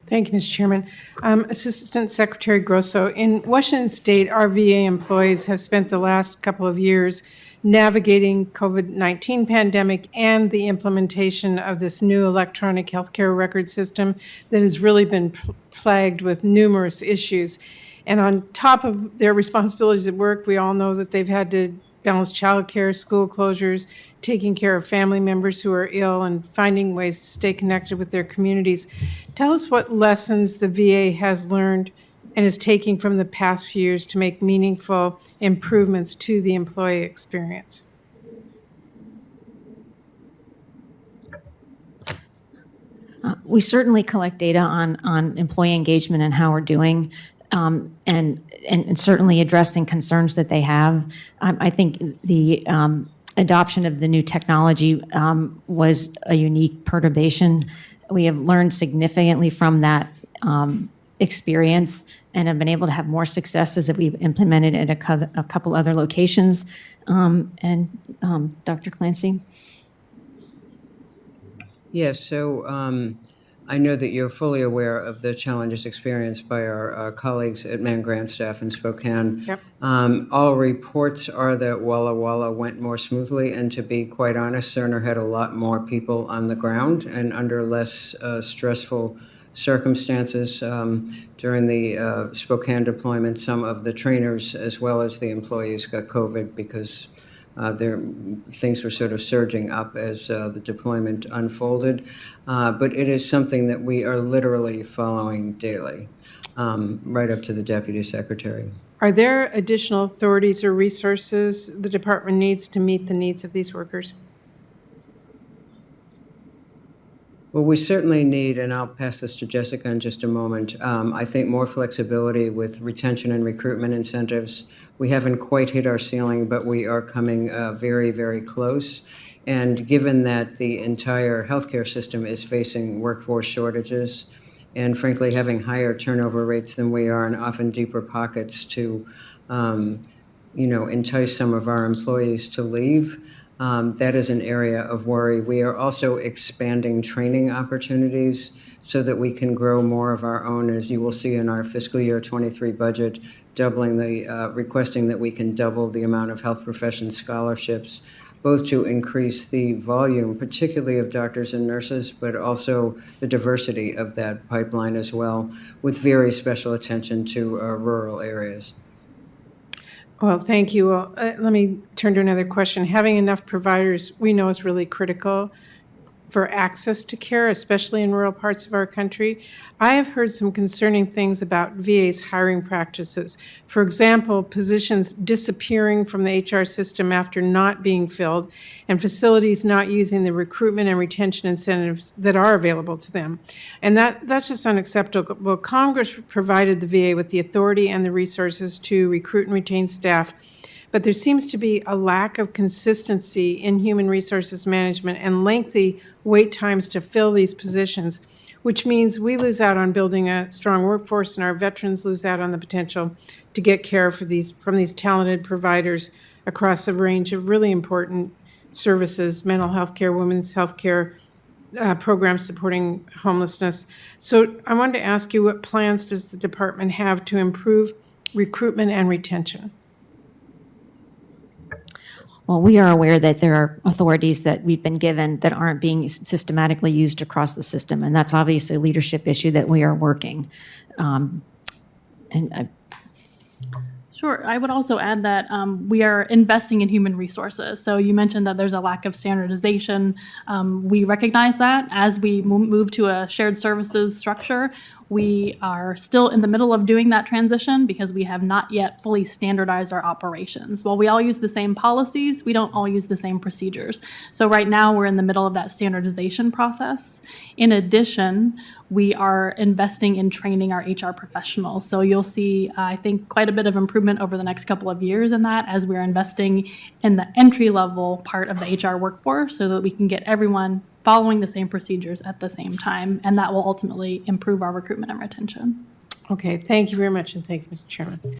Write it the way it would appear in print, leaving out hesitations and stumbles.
Thank you, Mr. Chairman. Assistant Secretary Grosso, in Washington State, our VA employees have spent the last couple of years navigating COVID-19 pandemic and the implementation of this new electronic healthcare record system that has really been plagued with numerous issues. And on top of their responsibilities at work, we all know that they've had to balance childcare, school closures, taking care of family members who are ill, and finding ways to stay connected with their communities. Tell us what lessons the VA has learned and is taking from the past few years to make meaningful improvements to the employee experience. We certainly collect data on employee engagement and how we're doing, and certainly addressing concerns that they have. I think the adoption of the new technology was a unique perturbation. We have learned significantly from that experience and have been able to have more successes that we've implemented at a couple other locations. Dr. Clancy? Yes, so I know that you're fully aware of the challenges experienced by our colleagues at Man Grant staff in Spokane. Yep. All reports are that Walla Walla went more smoothly, and to be quite honest, Cerner had a lot more people on the ground and under less stressful circumstances during the Spokane deployment. Some of the trainers as well as the employees got COVID because things were sort of surging up as the deployment unfolded. But it is something that we are literally following daily, right up to the Deputy Secretary. Are there additional authorities or resources the department needs to meet the needs of these workers? Well, we certainly need, and I'll pass this to Jessica in just a moment, I think more flexibility with retention and recruitment incentives. We haven't quite hit our ceiling, but we are coming very, very close. And given that the entire healthcare system is facing workforce shortages and frankly having higher turnover rates than we are, and often deeper pockets to entice some of our employees to leave, that is an area of worry. We are also expanding training opportunities so that we can grow more of our own, as you will see in our fiscal year 23 budget, requesting that we can double the amount of health profession scholarships, both to increase the volume, particularly of doctors and nurses, but also the diversity of that pipeline as well, with very special attention to rural areas. Well, thank you. Well, let me turn to another question. Having enough providers, we know, is really critical for access to care, especially in rural parts of our country. I have heard some concerning things about VA's hiring practices. For example, positions disappearing from the HR system after not being filled, and facilities not using the recruitment and retention incentives that are available to them. And that's just unacceptable. Well, Congress provided the VA with the authority and the resources to recruit and retain staff, but there seems to be a lack of consistency in human resources management and lengthy wait times to fill these positions, which means we lose out on building a strong workforce and our veterans lose out on the potential to get care from these talented providers across a range of really important services, mental health care, women's health care, programs supporting homelessness. So I wanted to ask you, what plans does the department have to improve recruitment and retention? Well, we are aware that there are authorities that we've been given that aren't being systematically used across the system, and that's obviously a leadership issue that we are working. Sure. I would also add that we are investing in human resources. So you mentioned that there's a lack of standardization. We recognize that as we move to a shared services structure. We are still in the middle of doing that transition because we have not yet fully standardized our operations. While we all use the same policies, we don't all use the same procedures. So right now we're in the middle of that standardization process. In addition, we are investing in training our HR professionals. So you'll see, I think, quite a bit of improvement over the next couple of years in that as we're investing in the entry-level part of the HR workforce so that we can get everyone following the same procedures at the same time, and that will ultimately improve our recruitment and retention. Okay, thank you very much, and thank you, Mr. Chairman.